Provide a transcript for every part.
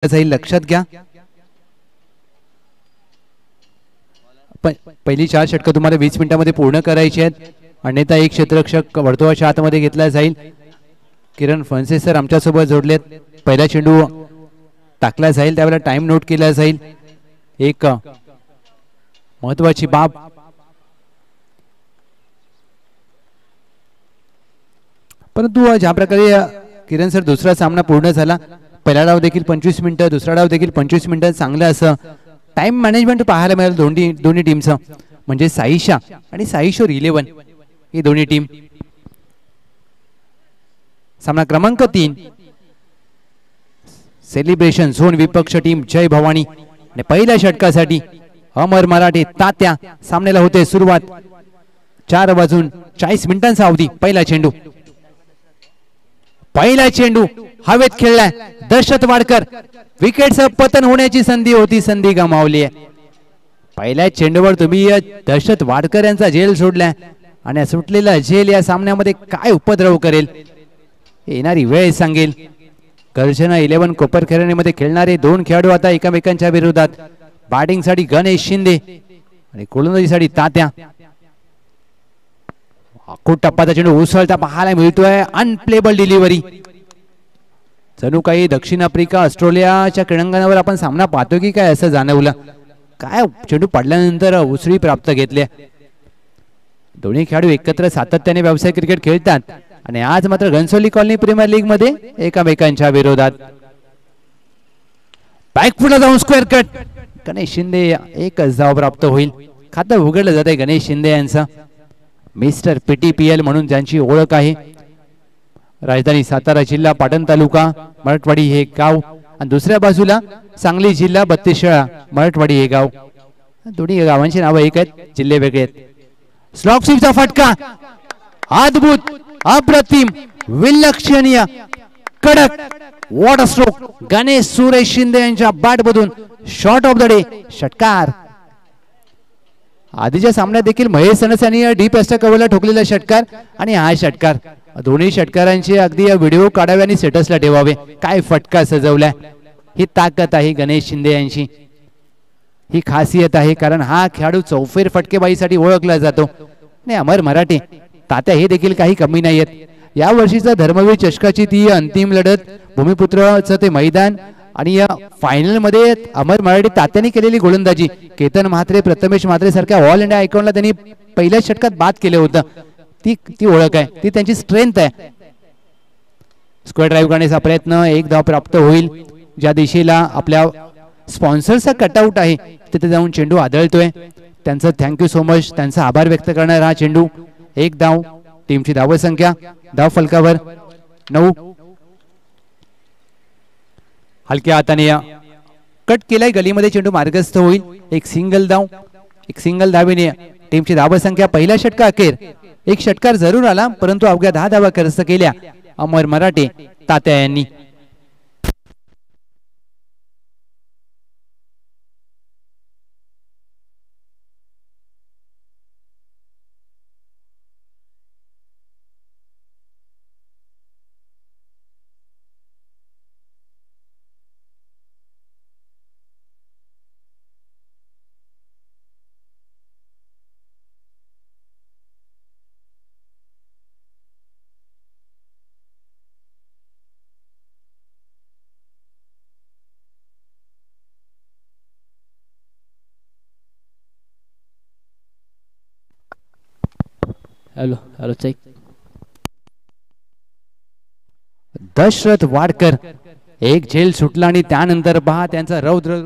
जाईल, लक्षात घ्या. पहिली 4 षटकं तुम्हाला 20 मिनिटांमध्ये पूर्ण करायची आहेत, अन्यथा एक क्षेत्ररक्षक वर्तुळाच्या आतमध्ये घेतला जाईल. किरण फणसे सर आमच्यासोबत जोडलेत. पहिला चेंडू टाकला जाईल त्यावेळेला टाइम नोट केला जाईल. एक महत्वाची बाब. परंतु ज्या प्रकारे किरण सर दुसरा सामना पूर्ण झाला, पहिला डाव देखील 25 मिनिटं, दुसरा डाव देखील 25 मिनिटं, चांगलं असं टाइम मॅनेजमेंट पाहायला मिळालं दोन्ही टीमचं. म्हणजे साईशा आणि साईशोर 11 ही दोन्ही टीम. सामना क्रमांक 3 सेलिब्रेशन झोन विपक्ष टीम जय भवानी आणि पहिल्या षटकासाठी अमर मराठे तात्या. सामन्याला होते सुरुवात. 4 वाजून 40 मिनिटांचा अवधी. पहिला चेंडू हवेत खेळलाय. दहशत वाडकर विकेटचं पतन होण्याची संधी होती, संधी गमावली आहे. पहिल्या चेंडूवर तुम्ही दहशत वाडकर यांचा झेल सोडलाय आणि सुटलेला झेल या सामन्यामध्ये काय उपद्रव करेल येणारी वेळ सांगेल. गर्जना 11 कोपरखैरणे खेळणारे 2 खेळाडू आता एकमेकांच्या विरोधात. बॅटिंग साठी गणेश शिंदे आणि गोलंदाजीसाठी तात्या. खूप टप्पाचा चेंडू उसळता पाहायला मिळतोय. Unplayable delivery. जणू काही दक्षिण आफ्रिका ऑस्ट्रेलियाच्या क्रीडांगणावर आपण सामना पाहतो की काय असं जाणवलं. काय चेंडू पडल्यानंतर उसळी प्राप्त घेतल्या. दोन्ही खेळाडू एकत्र सातत्याने व्यावसायिक क्रिकेट खेळतात आणि आज मात्र घनसोली कॉलनी प्रीमियर लीग मध्ये एकमेकांच्या विरोधात. बॅकफुटला जाऊन स्क्वेअर कट. गणेश शिंदे एकच धाव प्राप्त होईल. खातं उघडलं जाते गणेश शिंदे यांचं. मिस्टर PTPL म्हणून ज्यांची ओळख आहे. राजधानी सातारा जिल्हा पाटण तालुका मराठवाडी हे गाव आणि दुसऱ्या बाजूला सांगली जिल्हा 32 मराठवाडी हे गाव. दोन्ही गावांची नावं एक आहेत, जिल्हे वेगळे आहेत. स्लॉग स्वीपचा फटका अद्भुत, अप्रतिम, विलक्षणीय, कडक वॉटर स्ट्रोक. गणेश सुरेश शिंदे यांच्या बॅट मधून शॉट ऑफ द डे षटकार. आधीच्या सामन्यात देखील महेश सनस यांनी डीप एस्टर कव्हरला ठोकलेला षटकार आणि हा षटकार. दोन्ही षटकारांचे अगदी व्हिडिओ काढावे आणि स्टेटसला ठेवावे. काय फटका सजवलाय. ही ताकद आहे गणेश शिंदे यांची, ही खासियत आहे. कारण हा खेळाडू चौफेर फटकेबाजीसाठी ओळखला जातो. आणि अमर मराठे तात्या हे देखील काही कमी नाहीयेत. या वर्षीचा धर्मवीर चषकाची ती अंतिम लढत, भूमिपुत्रचं ते मैदान आणि या फायनल मध्ये अमर मराठे तात्याने केलेली गोलंदाजी. केतन म्हात्रे, प्रथमेश म्हात्रे सारख्या ऑल इंडिया आयकॉनला त्यांनी पहिल्या षटकात बाद केलं होतं. ती ओळख आहे, ती त्यांची स्ट्रेंथ आहे. स्क्वेअर ड्राईव्ह करण्याचा प्रयत्न, एक धाव प्राप्त होईल. ज्या दिशेला आपल्या स्पॉन्सरचा कटआउट आहे तिथे जाऊन चेंडू आदळतोय. त्यांचं थँक्यू सो मच, त्यांचा आभार व्यक्त करणारा हा चेंडू. एक धाव. टीमची धावसंख्या धाव फलकावर 9. हलक्या हाताने कट केलाय, गलीमध्ये चेंडू मार्गस्थ होईल. एक सिंगल धावेने टीमची धावसंख्या पहिल्या षटका अखेर. एक षटकार जरूर आला परंतु अवघ्या 10 धावा खर्च केल्या अमर मराठे तात्या यांनी. Hello check. दशरथ वाडकर एक झेल सुटला आणि त्यानंतर पहा त्यांचा रौद्र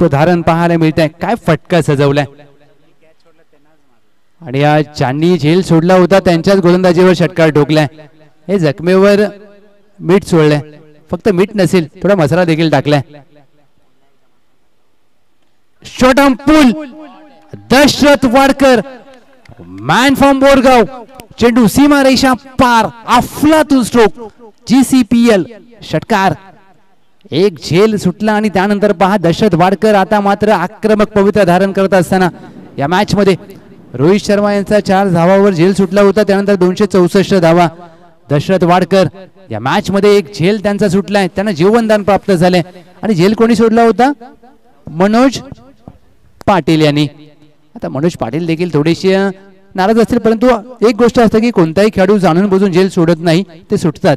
धारण पाहायला मिळत आहे. काय फटका सजवलाय. आणि या ज्यांनी झेल सोडला होता त्यांच्याच गोलंदाजीवर षटकार ठोकलाय. हे जखमेवर मीठ सोडलंय. फक्त मीठ नसेल, थोडा मसाला देखील टाकलाय. Shot on pull. Dashrath Wadkar man from Borgaon. चेंडू सीमा रेषा पार. अफलातून स्ट्रोक. GCPL षटकार. एक झेल सुटला आणि त्यानंतर पहा दशरथ वाडकर आता मात्र आक्रमक पवित्र धारण करत असताना या मॅच मध्ये रोहित शर्मा यांचा 4 धावावर झेल सुटला होता. त्यानंतर 264 धावा. दशरथ वाडकर या मॅच मध्ये एक झेल त्यांचा सुटलाय, त्यांना जीवनदान प्राप्त झालंय. आणि झेल कोणी सोडला होता? मनोज पाटील यांनी. आता मनोज पाटील देखील थोडेसे नाराज असतील, परंतु एक गोष्ट असते की कोणताही खेळाडू जाणून बुजून झेल सोडत नाही, ते सुटतात.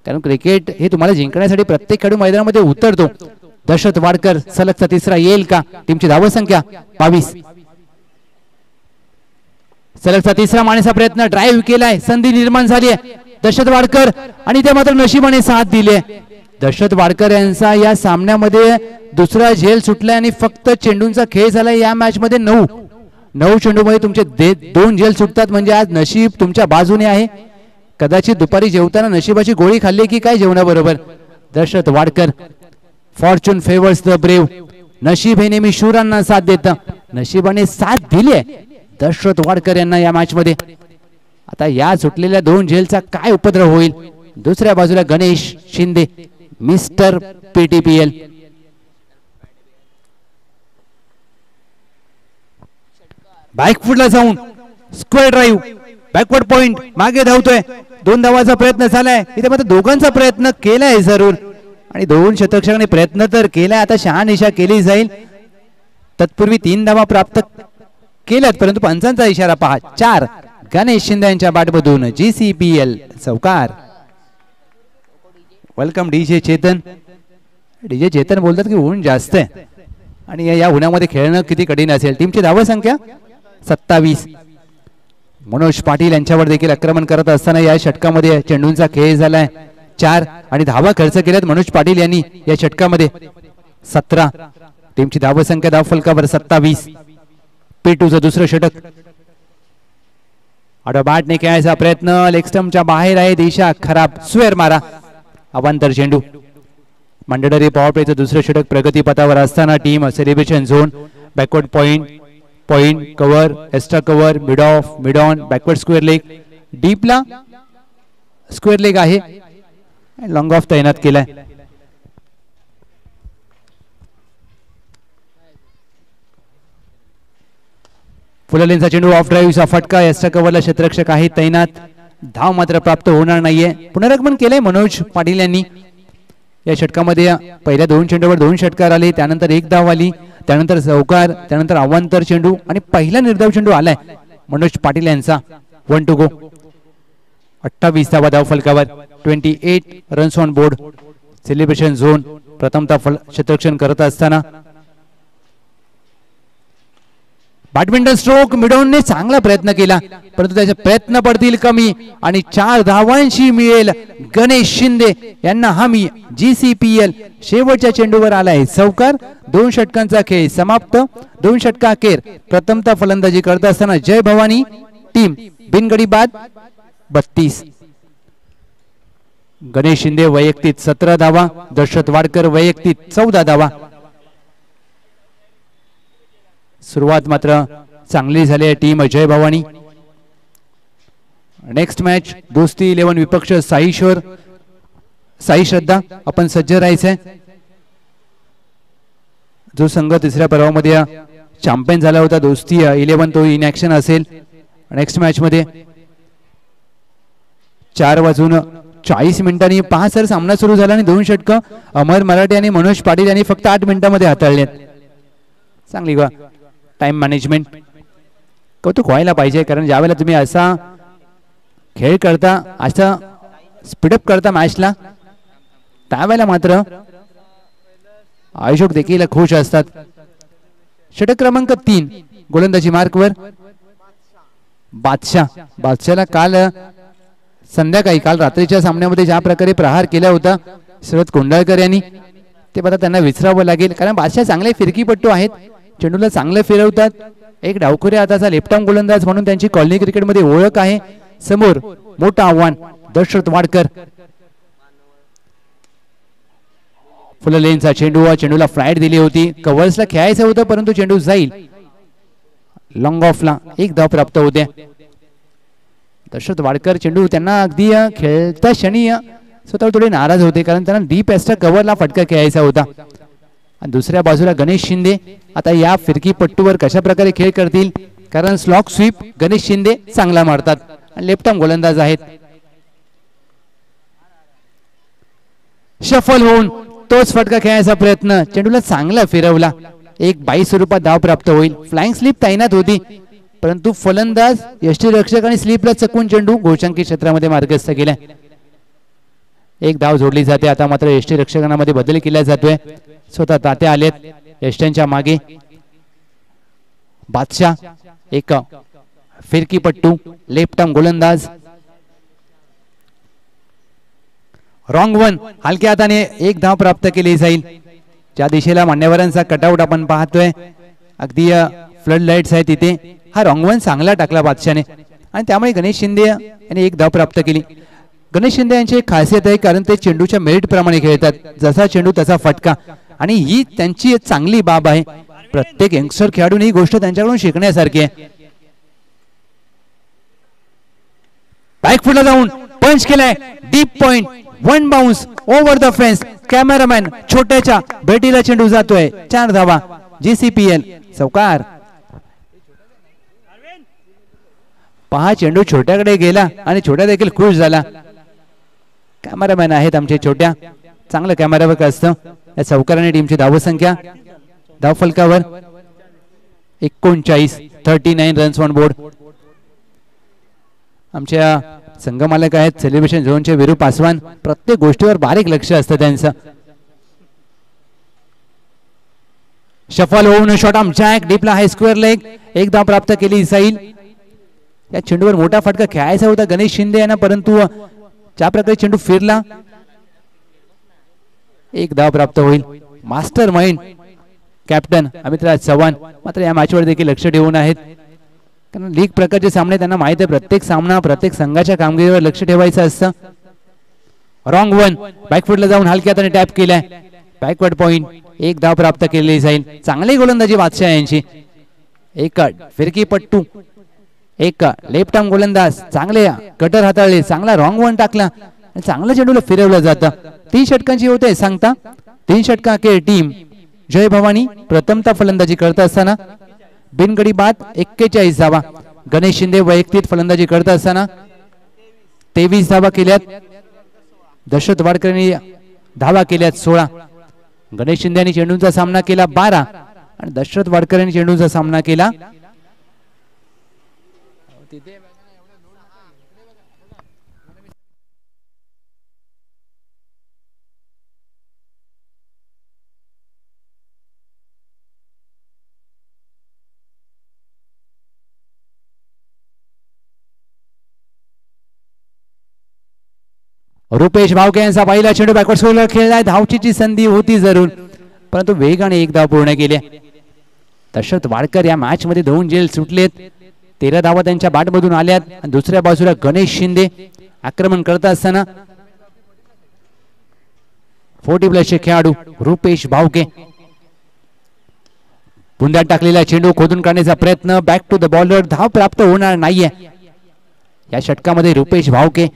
कारण क्रिकेट हे तुम्हाला जिंकण्यासाठी प्रत्येक खेळाडू मैदानामध्ये उतरतो. दशरथ वाडकर सलगचा तिसरा येईल का? टीमची धावसंख्या 22. सलगचा तिसरा मारण्याचा प्रयत्न, ड्राईव्ह केलाय, संधी निर्माण झाली आहे दशरथ वाडकर आणि ते मात्र नशिबाने साथ दिली. दशरथ वाडकर यांचा या सामन्यामध्ये दुसरा झेल सुटलाय आणि फक्त चेंडूंचा खेळ झालाय. या मॅच मध्ये 9 चेंडूमध्ये तुमचे 2 झेल सुटतात, म्हणजे आज नशीब तुमच्या बाजूने आहे. कदाचित दुपारी जेवताना नशिबाची गोळी खाल्ली की काय जेवणाबरोबर. Dashrath Wadkar, fortune favours the brave. नशीब हे नेहमी शूरांना साथ देतं. नशिबाने साथ दिली आहे दशरथ वाडकर यांना या मॅच मध्ये. आता या सुटलेल्या 2 झेलचा काय उपद्रव होईल? दुसऱ्या बाजूला गणेश शिंदे, मिस्टर पीटीपीएल. बॅकफुटला जाऊन स्क्वेअर ड्राईव्ह, बॅकवर्ड पॉइंट, मागे धावतोय. 2 धावाचा प्रयत्न झालाय. इथे मात्र दोघांचा प्रयत्न केलाय जरूर आणि 2 शतकक्षकांनी प्रयत्न तर केलाय. आता शहानिशा केली जाईल. तत्पूर्वी 3 धावा प्राप्त केल्यात, परंतु पंचांचा इशारा पहा. 4 गणेश शिंदे यांच्या बॅटमधून GCPL चौकार. Welcome DJ Chetan. DJ Chetan बोलतात की ऊन जास्त आहे आणि या उन्हामध्ये खेळणं किती कठीण असेल. टीमची धावसंख्या 27. मनोज पाटील यांच्यावर देखील आक्रमण करत असताना या षटकामध्ये चेंडूंचा खेळ झालाय. 4 आणि धावा खर्च केल्यात मनोज पाटील यांनी या षटकामध्ये. 17. टीमची धावसंख्या धावफलकावर 27. पेटूचं दुसरं षटक. बॅटने खेळायचा प्रयत्न, लेग स्टंपच्या बाहेर आहे, दिशा खराब. स्क्वेअर मारा, अवांतर चेंडू. मंडळरी पॉवर प्लेचं दुसरं षटक प्रगतीपथावर असताना team celebration zone, backward point, point cover, extra cover, mid off, mid on, backward square leg. डीपला स्क्वेअर लेग आहे, लॉंग ऑफ तैनात केलाय. फुललेनचा चेंडू, ऑफ ड्राईव्हचा फटका, एक्स्ट्रा कव्हरला क्षेत्ररक्षक आहे तैनात. धाव मात्र प्राप्त होणार नाहीये. पुनरागमन केलंय मनोज पाटील यांनी या षटकामध्ये. पहिल्या 2 चेंडूवर 2 षटकार आले, त्यानंतर 1 धाव आली, त्यानंतर चौकार, त्यानंतर अवांतर चेंडू आणि पहिला निर्धाव चेंडू आलाय मनोज पाटील यांचा. 1 टू गो. 28 धावा धाव फलकावर, 28 runs on board. Celebration zone प्रथमतः क्षेत्ररक्षण करत असताना बॅडमिंटन स्ट्रोक. मिडॉनने चांगला प्रयत्न केला, परंतु त्याचे प्रयत्न पडतील कमी आणि 4 धावांशी मिळेल गणेश शिंदे यांना हमी. GCPL शेवटच्या चेंडूवर आलाय चौकार. 2 षटकांचा खेळ समाप्त. 2 षटका अखेर प्रथमतः फलंदाजी करत असताना जय भवानी टीम बिनगडी बाद 32. गणेश शिंदे वैयक्तिक 17 धावा, दशरथ वाडकर वैयक्तिक 14 धावा. सुरुवात मात्र चांगली झाली आहे टीम जय भवानी. नेक्स्ट मॅच दोस्ती 11 विपक्ष साईश्वर साई श्रद्धा. आपण सज्ज राहायचंय. जो संघ तिसऱ्या पर्वामध्ये चॅम्पियन झाला होता दोस्ती 11 तो इन ऍक्शन असेल नेक्स्ट मॅच मध्ये. 4:40 पहा सर सामना सुरू झाला आणि 2 षटक अमर मराठे आणि मनोज पाटील यांनी फक्त 8 मिनिटांमध्ये हाताळलेत. चांगली वा टाइम मॅनेजमेंट. कौतुक व्हायला पाहिजे, कारण ज्यावेळेला तुम्ही असा खेळ करता, असा स्पीडअप करता मॅचला, त्यावेळेला मात्र आयोजक देखील खुश असतात. षटक क्रमांक 3 गोलंदाजी मार्कवर बादशाहला काल संध्याकाळी, काल रात्रीच्या सामन्यामध्ये ज्या प्रकारे प्रहार केला होता शरद कोंडाळकर यांनी, ते आता त्यांना विसरावं लागेल. कारण बादशाह चांगले फिरकीपट्टू आहेत, चेंडूला चांगले फिरवतात. एक डावखुऱ्या हाताचा लेफ्ट आर्म गोलंदाज म्हणून त्यांची कॉलनी क्रिकेटमध्ये ओळख आहे. समोर मोठं आव्हान दशरथ वाडकर. फुल लेनचा चेंडू, चेंडूला फ्लाईट दिली होती, कव्हर्सला खेळायचं होतं परंतु चेंडू जाईल लॉंग ऑफला. 1 धाव प्राप्त होते. दशरथ वाडकर चेंडू त्यांना अगदी खेळता क्षणी स्वतः थोडे नाराज होते, कारण त्यांना डीप एक्स्ट्रा कव्हरला फटका खेळायचा होता. दुसऱ्या बाजूला गणेश शिंदे आता या फिरकी पट्टूवर कशा प्रकारे खेळ करतील, कारण स्लॉक स्वीप गणेश शिंदे चांगला मारतात आणि लेफ्ट आर्म गोलंदाज आहेत. शफल होऊन तोच फटका खेळायचा प्रयत्न, चेंडूला चांगला फिरवला. एक 22 स्वरूपात धाव प्राप्त होईल. फ्लाइंग स्लिप तैनात होती, परंतु फलंदाज यष्टीरक्षक आणि स्लिपला चकवून चेंडू गोलशंकी क्षेत्रामध्ये मार्गस्थ केला. एक धाव जोडली जाते. आता मात्र यष्टीरक्षकांमध्ये बदल केला जातोय. स्वतः तात्या आलेत यष्ट्यांच्या मागे. बादशाह एक फिरकी पट्टू, लेफ्ट आर्म गोलंदाज. रॉंग वन, हलक्या हाताने एक धाव प्राप्त केली जाईल. ज्या दिशेला मान्यवरांचा कटआउट आपण पाहतोय, अगदी फ्लड लाईट्स आहेत तिथे. हा रॉंग वन चांगला टाकला बादशाने आणि त्यामुळे गणेश शिंदे यांनी एक धाव प्राप्त केली. गणेश शिंदे यांची एक खासियत आहे, कारण ते चेंडूच्या मेरिट प्रमाणे खेळतात. जसा चेंडू तसा फटका, आणि ही त्यांची एक चांगली बाब आहे. प्रत्येक यंगस्टर खेळाडून ही गोष्ट त्यांच्याकडून शिकण्यासारखी आहे. बॅकफुटला जाऊन पंच केलाय, deep point, one bounce over the fence. Cameraman छोट्याच्या भेटीला चेंडू जातोय. 4 धावा. GCPL चौकार. पहा, चेंडू छोट्याकडे गेला आणि छोट्या देखील खुश झाला. कॅमेरामॅन आहेत आमचे छोट्या, चांगलं कॅमेरावर्क असतं. या चौकाराने टीमची धावसंख्या धावफलकावर 39 रन्स ऑन बोर्ड. आमच्या संघमालक आहेत सेलिब्रेशन झोनचे वीरू पासवान. प्रत्येक गोष्टीवर बारीक लक्ष असतं त्यांचं. शफल होऊन शॉट आर्म जॅक डीपला हाय स्क्वेअर लेग. एक धाव प्राप्त केली जाईल. या चेंडूवर मोठा फटका खेळायचा होता गणेश शिंदे यांना, परंतु ज्या प्रकारे चेंडू फिरला, एक धाव प्राप्त होईल. मास्टर माइंड कॅप्टन अमितराज चव्हाण मात्र या मॅचवर देखील लक्ष ठेवून आहेत, कारण लीग प्रकारचे सामने त्यांना माहित आहे. प्रत्येक सामना प्रत्येक संघाच्या कामगिरीवर लक्ष ठेवायचं असतं. रॉंग वन, बॅकफुटला जाऊन हलक्या हाताने टॅप केलाय. Backward point. एक धाव प्राप्त केली जाईल. चांगली गोलंदाजी बादशाह यांची. एक फिरकी पट्टू, एक लेफ्ट आर्म गोलंदाज. चांगले कटर हाताळले, चांगला रॉंग वन टाकला, चांगलं चेंडूला फिरवलं जातं. 3 षटकांची होते सांगता. 3 षटका के टीम जय भवानी प्रथमता फलंदाजी करत असताना बिनगडी बाद 41 धावा. गणेश शिंदे वैयक्तिक फलंदाजी करत असताना 23 धावा केल्यात. दशरथ वाडकरांनी धावा केल्यात 16. गणेश शिंदे यांनी चेंडूंचा सामना केला 12 आणि दशरथ वाडकर यांनी चेंडूंचा सामना केला. रुपेश भावके यांचा पहिला चेंडू बॅकवर्ड स्कोअरला खेळलाय. धावचीची संधी होती जरूर, परंतु वेगाने एक धाव पूर्ण केली. दशरथ वाडकर या मॅच मध्ये 2 झेल सुटलेत. 13 धावा त्यांच्या बॅटमधून आल्यात. आणि दुसऱ्या बाजूला गणेश शिंदे आक्रमण करत असताना 40+ चे खेळाडू रुपेश भावके. पुंड्यात टाकलेला चेंडू खोदून काढण्याचा प्रयत्न. Back to the bowler. धाव प्राप्त होणार नाहीये या षटकामध्ये. रुपेश भावके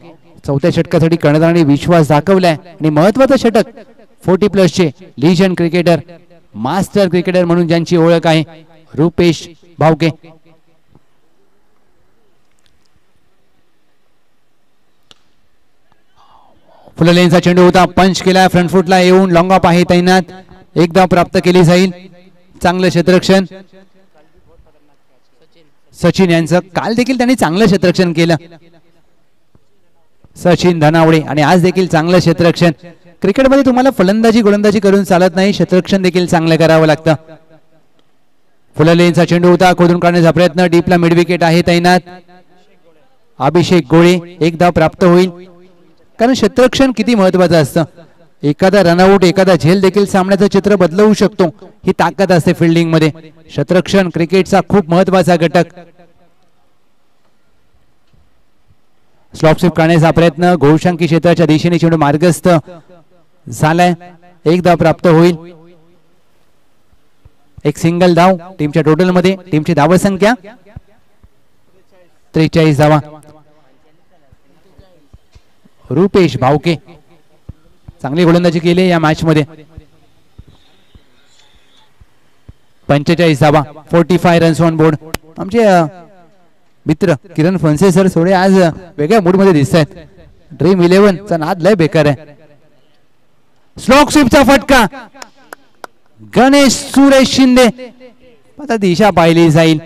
4थ्या षटकासाठी कर्णधारांनी विश्वास दाखवलाय आणि महत्वाचं षटक 40+ चे लिजन क्रिकेटर, मास्टर क्रिकेटर म्हणून ज्यांची ओळख आहे, रुपेश भावके. फुललेनचा चेंडू होता, पंच केला, फ्रंट फुटला येऊन लॉंग ऑफ आहे तैनात. एक धाव प्राप्त केली जाईल. चांगलं क्षेत्ररक्षण सचिन यांचं. काल देखील त्यांनी चांगलं क्षेत्ररक्षण केलं सचिन धनावडे, आणि आज देखील चांगलं क्षेत्ररक्षण. क्रिकेटमध्ये तुम्हाला फलंदाजी गोलंदाजी करून चालत नाही, क्षेत्ररक्षण देखील चांगलं करावं लागतं. फुललेनचा चेंडू होता, खोदून काढण्याचा प्रयत्न. डीपला मिड विकेट आहे तैनात. अभिषेक गोळे. एक धाव प्राप्त होईल, कारण क्षेत्ररक्षण किती महत्वाचं असतं. एखादा रनआउट, एखादा झेल देखील सामन्याचं चित्र बदलवू शकतो. ही ताकद असते फिल्डिंग मध्ये. क्षेत्ररक्षण क्रिकेटचा खूप महत्वाचा घटक. स्लॉप स्वीप करण्याचा प्रयत्न. गोलशंकी क्षेत्राच्या दिशेने चेंडू मार्गस्थ झालाय. एक धाव प्राप्त होईल. एक सिंगल धाव टीमच्या टोटल मध्ये. टीमची धावसंख्या 43 धावा. रुपेश भावके चांगली गोलंदाजी केली या मॅच मध्ये. 45 धावा. 45 रन्स ऑन बोर्ड. आमचे मित्र किरण फनसे सर थोडे आज वेगळ्या मूड मध्ये दिसत आहेत. ड्रीम 11 चा नाद लय बेकार आहे. स्लॉक स्वीपचा फटका गणेश सुरेश शिंदे. आता दिशा पाहिली जाईल.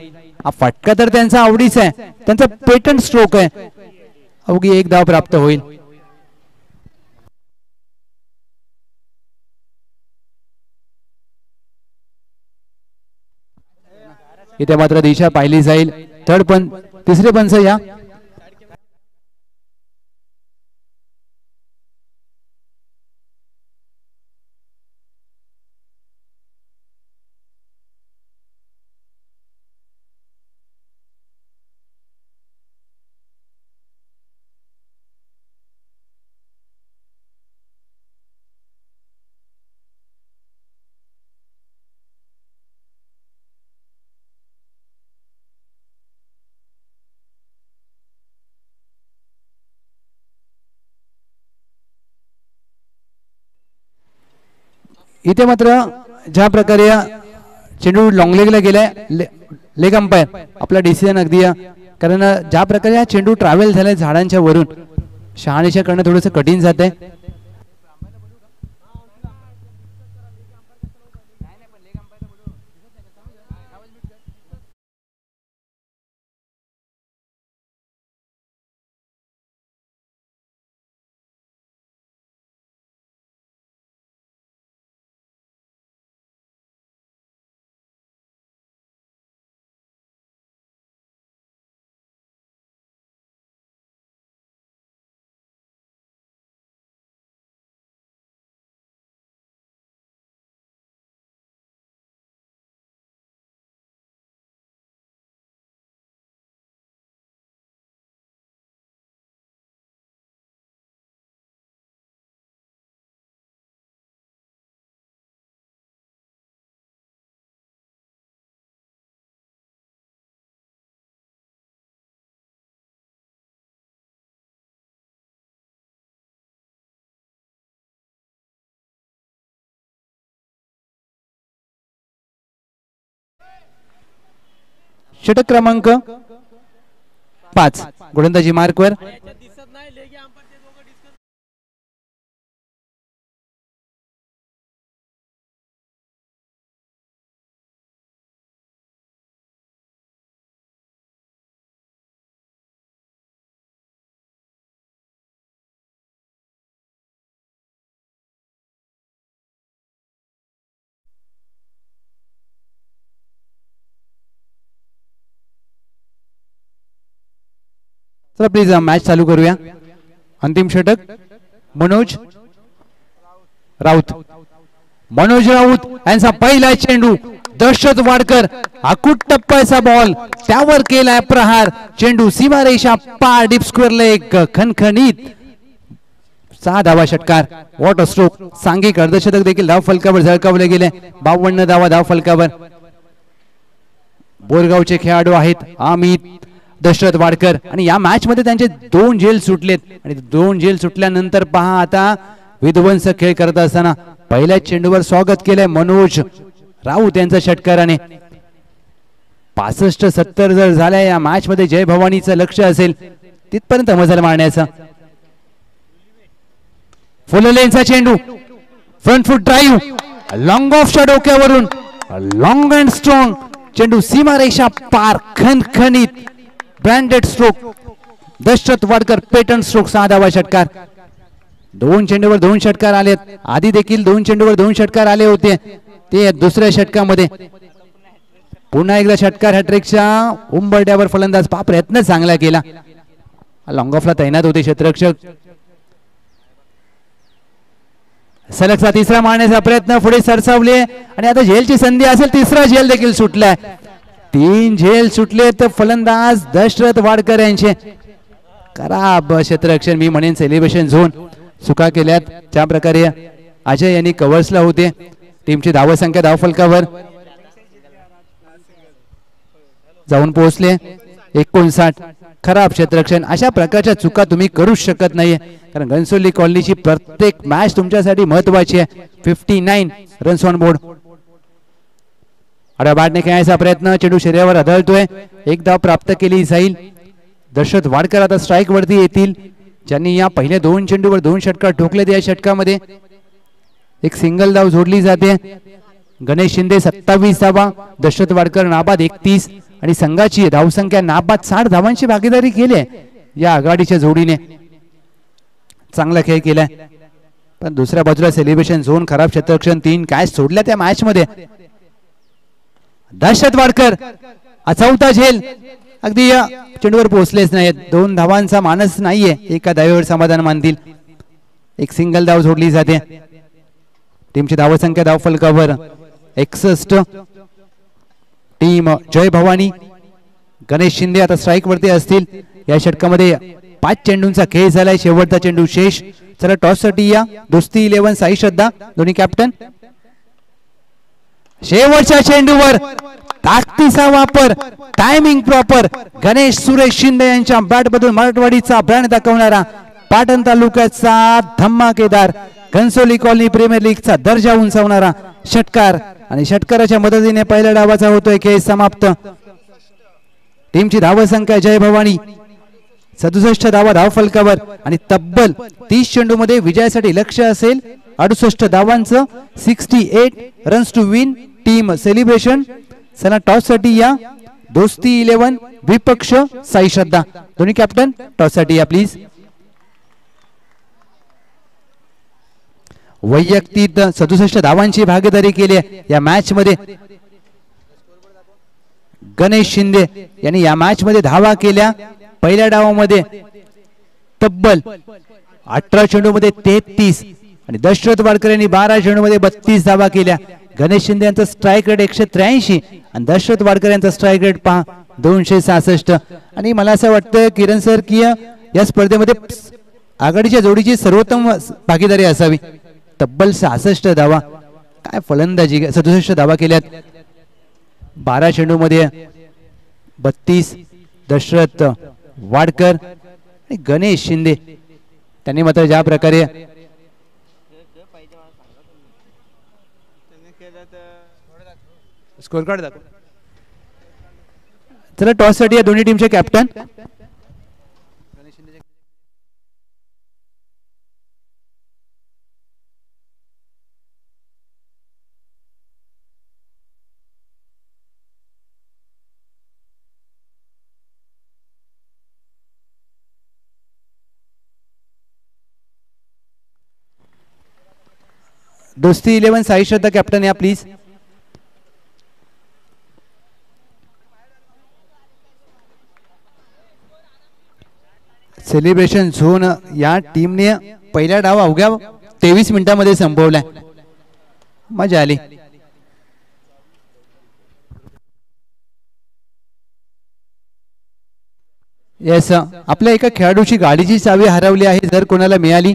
हा फटका तर त्यांचा आवडीचा आहे, त्यांचा पेटंट स्ट्रोक आहे. अवघी एक धाव प्राप्त होईल. इथे मात्र दिशा पाहिली जाईल. थर्ड पण तिसरे पंच या. इथे मात्र ज्या प्रकारे चेंडू लॉंग लेगला गेलाय, लेग अंपायर आपला डिसिजन अगदी, कारण ज्या प्रकारे हा चेंडू ट्रॅव्हल झालाय झाडांच्या वरून, शहानिशा करणं थोडंसं कठीण जात आहे. षटक क्रमांक 5 गोलंदाजी मार्कवर. चला प्लीज मॅच चालू करूया. अंतिम षटक मनोज राऊत. मनोज राऊत यांचा पहिला चेंडू, दहशत वाडकर अकूट टप्प्याचा बॉल, त्यावर केलाय प्रहार. चेंडू सीमारेषा पार, डीप स्क्वेअरला एक खणखणीत 6 धावा षटकार. वॉटर स्ट्रोक, सांघिक अर्धशतक देखील धाव फलकावर झळकावले गेले. 52 धावा धाव फलकावर. बोरगावचे खेळाडू आहेत अमित दशरथ वाडकर, आणि या मॅच मध्ये त्यांचे 2 झेल सुटलेत, आणि 2 झेल सुटल्यानंतर पहा आता विध्वंस खेळ करत असताना पहिल्या चेंडूवर स्वागत केलंय मनोज राऊत यांच्या षटकाराने. 65-70 जर झाल्या या मॅच मध्ये जय भवानीचं लक्ष असेल तिथपर्यंत मजल मारण्याचा. फुललेंचा चेंडू, फ्रंट फुट ड्राईव्ह, लॉंग ऑफच्या डोक्यावरून, लॉंग अँड स्ट्रॉंग. चेंडू सीमारेषा पार, खणखणीत branded stroke. Dashrath Wadkar patent stroke, 6 धावा षटकार. 2 चेंडूवर 2 षटकार आलेत. आधी देखील 2 चेंडूवर 2 षटकार आले होते, ते दुसऱ्या षटकामध्ये. पुन्हा एकदा षटकार हॅट्रिकच्या उंबरड्यावर फलंदाज प्रयत्न चांगला केला. लॉंग ऑफला तैनात होते क्षेत्ररक्षक. सलगचा तिसरा मारण्याचा प्रयत्न, पुढे सरसावले, आणि आता झेलची संधी असेल. तिसरा झेल देखील सुटलाय. 3 झेल सुटले तर फलंदाज दशरथ वाडकर यांचे. खराब क्षेत्ररक्षण, मी म्हणेन सेलिब्रेशन झोन चुका केल्यात. ज्या प्रकारे अजय यांनी कव्हर्सला होते. टीमची धावसंख्या धाव फलकावर जाऊन पोहोचले 59. खराब क्षेत्ररक्षण. अशा प्रकारच्या चुका तुम्ही करू शकत नाहीये, कारण घनसोली कॉलनीची प्रत्येक मॅच तुमच्यासाठी महत्वाची आहे. 59 रन्स ऑन बोर्ड. अडाबाडने खेळायचा प्रयत्न, चेंडू शरीरावर आदळतोय. 1 धाव प्राप्त केली जाईल. दशरथ वाडकर आता स्ट्राईक वरती येतील, ज्यांनी या पहिल्या 2 चेंडूवर 2 षटकार ठोकले. या षटकामध्ये एक सिंगल धाव जोडली जाते. गणेश शिंदे 27 धावा, दशरथ वाडकर नाबाद 31 आणि संघाची धावसंख्या नाबाद 60 धावांची भागीदारी केली या आघाडीच्या जोडीने. चांगला खेळ केलाय. पण दुसऱ्या बाजूला सेलिब्रेशन झोन खराब क्षेत्ररक्षण 3 कॅच सोडल्या त्या मॅच मध्ये. दशरथ वाडकर चौथा झेल अगदी या चेंडूवर पोहोचलेच नाहीत. 2 धावांचा मानस नाहीये, एका धावेवर समाधान मानतील. एक सिंगल धाव जोडली जाते. टीमची धावसंख्या धावफलकावर 61. टीम जय भवानी. गणेश शिंदे आता स्ट्राईक वरती असतील. या षटकामध्ये 5 चेंडूंचा खेळ झालाय. शेवटचा चेंडू शेष. चला टॉस साठी या. दोस्ती 11 साई श्रद्धा दोन्ही कॅप्टन. शेवटच्या चेंडूवर ताकदीचा वापर, टायमिंग प्रॉपर. गणेश सुरेश शिंदे यांच्या बॅट मधून मराठवाडीचा ब्रँड दाखवणारा, पाटण तालुक्याचा धमाकेदार, घनसोली कॉलनी प्रीमियर लीगचा दर्जा उंचावणारा षटकार आणि षटकाराच्या मदतीने पहिल्या डावाचा होतोय खेळ समाप्त. टीमची धावसंख्या जय भवानी 67 धावा धावफलकावर आणि तब्बल 30 चेंडू मध्ये विजयासाठी लक्ष्य असेल 68 धावांचं. 68 runs to win. Team celebration. चला टॉस साठी या. दोस्ती 11 विपक्ष साई श्रद्धा दोन्ही कॅप्टन. टॉस साठी या प्लीज. वैयक्तिक 67 धावांची भागीदारी केली या मॅच मध्ये. गणेश शिंदे यांनी या मॅच मध्ये धावा केल्या. पहिल्या डावामध्ये तब्बल 18 चेंडू मध्ये 33 आणि दशरथ वाडकर यांनी 12 चेंडू मध्ये 32 धावा केल्या. गणेश शिंदे यांचा स्ट्राईक रेट 183 आणि दशरथ वाडकर यांचा स्ट्राईक रेट पहा 266. आणि मला असं वाटतं किरण सर की या स्पर्धेमध्ये आघाडीच्या जोडीची सर्वोत्तम भागीदारी असावी. तब्बल 66 धावा. काय फलंदाजी. 67 धावा केल्यात. 12 चेंडू मध्ये 32. दशरथ वाडकर आणि गणेश शिंदे त्यांनी मात्र ज्या प्रकारे स्कोर कार्ड दाखव. चला टॉस साठी या दोन्ही टीमचे कॅप्टन. दोस्ती 11 साई श्रद्धा कॅप्टन या प्लीज. सेलिब्रेशन झोन या टीमने पहिला डाव अवघ्या 23 मिनिटांमध्ये संपवलाय. मजा आली. येस, आपल्या एका खेळाडूची गाडीची चावी हरवली आहे. जर कोणाला मिळाली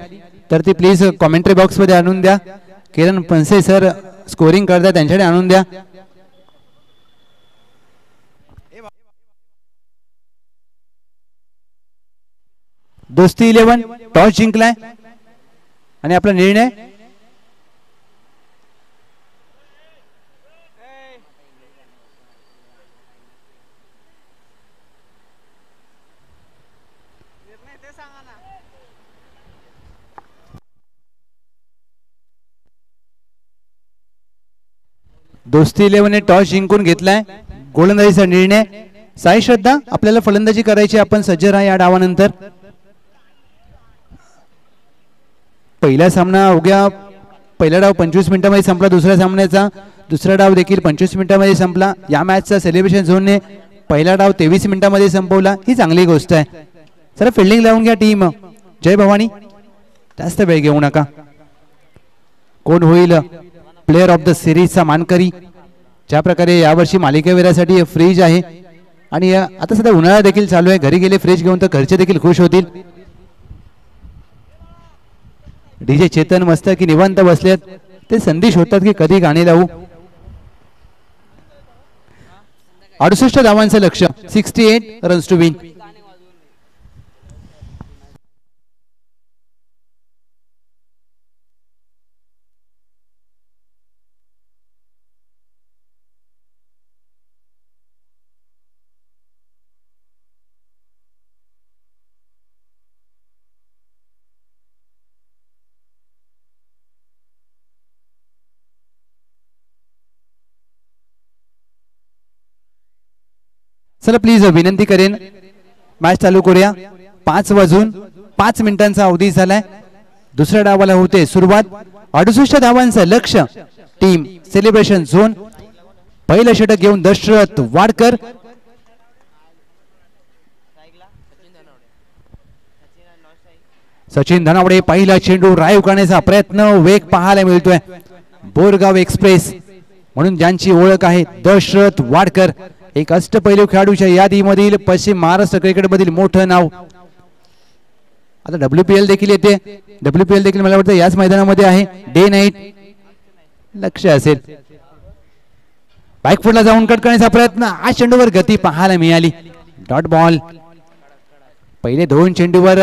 तर ती प्लीज कॉमेंट्री बॉक्स मध्ये आणून द्या. किरण पनसे सर स्कोरिंग करतात, त्यांच्याकडे आणून द्या. दोस्ती 11 टॉस जिंकलाय आणि आपला निर्णय दोस्ती 11 ने टॉस जिंकून घेतलाय. गोलंदाजीचा निर्णय. साई श्रद्धा आपल्याला फलंदाजी करायची, आपण सज्ज राहा या डावानंतर. पहिला सामना अवघ्या पहिला डाव 25 मिनिटांमध्ये संपला. दुसऱ्या सामन्याचा दुसरा डाव देखील 25 मिनिटांमध्ये संपला. या मॅचचा सेलिब्रेशन झोनने पहिला डाव 23 मिनिटांमध्ये संपवला. ही चांगली गोष्ट आहे. चला फिल्डिंग लावून घ्या टीम जय भवानी. जास्त वेळ घेऊ नका. कोण होईल प्लेयर ऑफ द सिरीजचा मानकरी. ज्या प्रकारे यावर्षी मालिकावीरासाठी फ्रीज आहे आणि आता सध्या उन्हाळा देखील चालू आहे. घरी गेले फ्रीज घेऊन तर घरचे देखील खुश होतील. डीजे चेतन मस्त की निवांत बसलेत. ते संदेश होतात की कधी गाणी लावू. 68 धावांचं लक्ष्य. 68 रन्स टू विन. चला प्लीज विनंती करेन मॅच चालू करूया. 5 वाजून 5 मिनिटांचा अवधी झालाय. दुसऱ्या डावाला होते सुरुवात. 68 धावांचं लक्ष्य टीम सेलिब्रेशन झोन. पहिलं षटक घेऊन दशरथ वाडकर. सचिन धनावडे पहिला चेंडू राईव्ह करण्याचा प्रयत्न. वेग पाहायला मिळतोय. बोरगाव एक्सप्रेस म्हणून ज्यांची ओळख आहे दशरथ वाडकर, एक अष्टपैलू खेळाडूच्या यादीमधील पश्चिम महाराष्ट्र क्रिकेटमधील मोठं नाव. आता WPL देखील येते. WPL देखील मला वाटतं याच मैदानामध्ये आहे. डे नाईट लक्ष असेल. बॅकफुटला जाऊन कट करण्याचा प्रयत्न. आज चेंडूवर गती पाहायला मिळाली. Dot ball. पहिले 2 चेंडूवर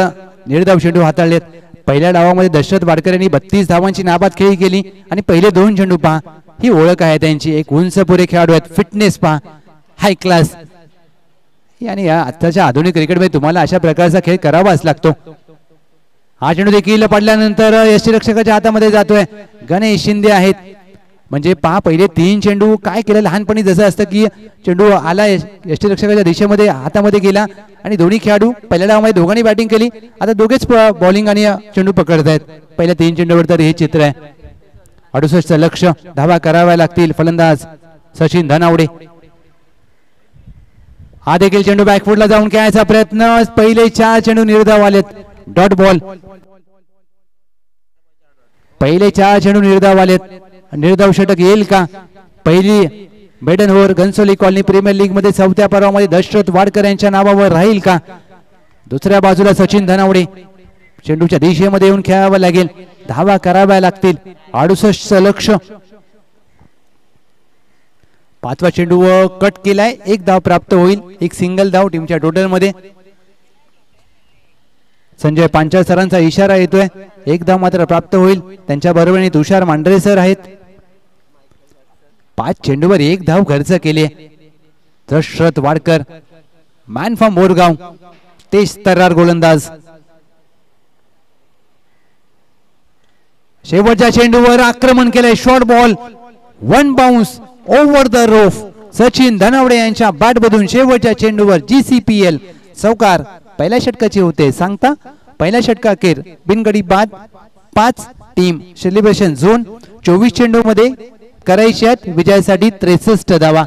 निर्धाव चेंडू हाताळलेत. पहिल्या डावामध्ये दशरथ वाडकर यांनी 32 धावांची नाबाद खेळी केली आणि पहिले 2 चेंडू पहा. ही ओळख आहे त्यांची. एक उंच पुरे खेळाडू आहेत. फिटनेस पहा, हाय क्लास. आणि आताच्या आधुनिक क्रिकेटमध्ये तुम्हाला अशा प्रकारचा खेळ करावाच लागतो. हा चेंडू देखील पडल्यानंतर यष्टीरक्षकाच्या हातामध्ये जातोय. गणेश शिंदे आहेत. म्हणजे पहा पहिले 3 चेंडू काय केलं. लहानपणी जसं असतं की चेंडू आला यष्टीरक्षकाच्या दिशेमध्ये हातामध्ये गेला आणि दोन्ही खेळाडू पहिल्या डावामध्ये दोघांनी बॅटिंग केली. आता दोघेच बॉलिंग आणि चेंडू पकडत आहेत. पहिल्या 3 चेंडूवर तर हे चित्र आहे. 68चं लक्ष. धावा कराव्या लागतील. फलंदाज सचिन धनावडे. हा देखील चेंडू बॅकफुटला जाऊन खेळायचा प्रयत्न. पहिले 4 चेंडू निर्धाव आलेत. Dot ball. पहिले 4 चेंडू निर्धाव आलेत. निर्धाव षटक येईल का. पहिली maiden over Ghansoli colony premier league मध्ये 4थ्या पर्वामध्ये दशरथ वाडकर यांच्या नावावर राहील का. दुसऱ्या बाजूला सचिन धनावडे. चेंडूच्या दिशेमध्ये येऊन खेळावं लागेल. धावा कराव्या लागतील. 68चं लक्ष. 5वा चेंडू कट केलाय. 1 धाव प्राप्त होईल. एक सिंगल धाव टीमच्या टोटल मध्ये. संजय पांचाळ सरांचा इशारा येतोय. 1 धाव मात्र प्राप्त होईल. त्यांच्या बरोबरीने तुषार मांढरे सर आहेत. 5 चेंडूवर 1 धाव खर्च केले. Dashrath Wadkar man from Borgaon. तेज तर्रार गोलंदाज. शेवटच्या चेंडूवर आक्रमण केलंय. Short ball. 1 bounce over the roof. Sachin Dhanawade यांच्या बॅट मधून शेवटच्या चेंडूवर GCPL चौकार पहिल्या षटकाचे होते. सांगता पहिल्या षटकाखेर बिनगडी बाद. 5 टीम सेलिब्रेशन झोन. 24 चेंडू मध्ये करायचे आहेत विजयासाठी 63 धावा.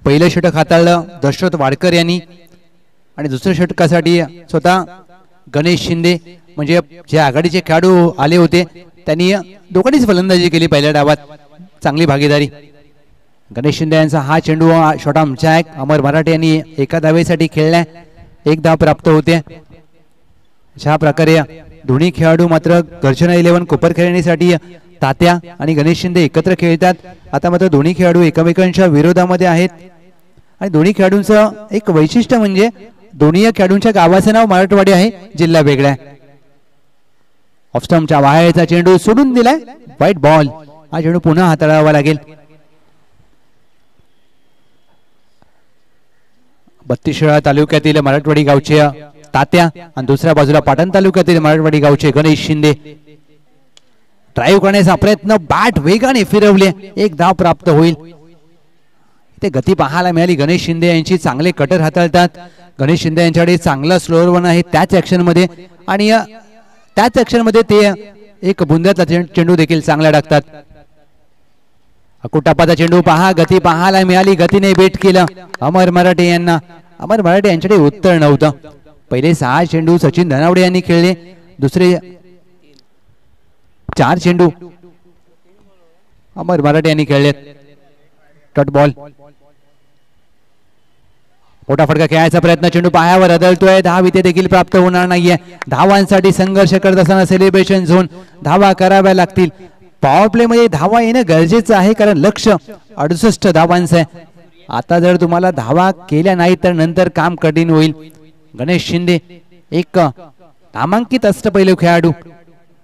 पहिलं षटक हाताळलं दशरथ वाडकर यांनी आणि दुसऱ्या षटकासाठी स्वतः गणेश शिंदे म्हणजे जे आघाडीचे खेळाडू आले होते त्यांनी दोघांनीच फलंदाजी केली पहिल्या डावात. चांगली भागीदारी. गणेश शिंदे यांचा हा चेंडू शॉर्टआर्म जॅक. अमर मराठे यांनी एका धावेसाठी खेळलाय. 1 धाव प्राप्त होते. अशा प्रकारे दोन्ही खेळाडू मात्र गर्जना 11 कोपर खेळण्यासाठी तात्या आणि गणेश शिंदे एकत्र खेळतात. आता मात्र दोन्ही खेळाडू एकमेकांच्या विरोधामध्ये आहेत आणि दोन्ही खेळाडूंचं एक वैशिष्ट्य म्हणजे दोन्ही खेळाडूंच्या गावाचं नाव मराठवाडी आहे. जिल्हा वेगळा आहे. ऑफ स्टंपच्या बाहेरचा चेंडू सोडून दिलाय. White ball. हा चेंडू पुन्हा हाताळावा लागेल. 32 तालुक्यातील मराठवाडी गावचे तात्या आणि दुसऱ्या बाजूला पाटण तालुक्यातील मराठवाडी गावचे गणेश शिंदे. ड्राईव्ह करण्याचा प्रयत्न. बॅट वेगाने फिरवले. 1 धाव प्राप्त होईल. ते गती पाहायला मिळाली. गणेश शिंदे यांची चांगले कटर हाताळतात. गणेश शिंदे यांच्याकडे चांगला स्लोअर वन आहे त्याच ऍक्शन मध्ये आणि त्याच ऍक्शन मध्ये ते एक बुंद्यातला चेंडू देखील चांगला टाकतात. कुटापाचा चेंडू पहा. गती पाहायला मिळाली. गतीने बेट केलं अमर मराठे यांना. अमर मराठे यांच्याकडे उत्तर नव्हतं. पहिले 6 चेंडू सचिन धनावडे यांनी खेळले. दुसरे 4 चेंडू अमर मराठे यांनी खेळले. Dot ball. मोठा फटका खेळायचा प्रयत्न. चेंडू पायावर आदळतोय. धाव इथे देखील प्राप्त होणार नाहीये. धावांसाठी संघर्ष करत असताना सेलिब्रेशन झोन. धावा कराव्या लागतील. पॉवर प्ले मध्ये धावा येणं गरजेचं आहे कारण लक्ष 68 धावांचं आहे. आता जर तुम्हाला धावा केल्या नाही तर नंतर काम कठीण होईल. गणेश शिंदे एक नामांकित अष्टपैलू खेळाडू.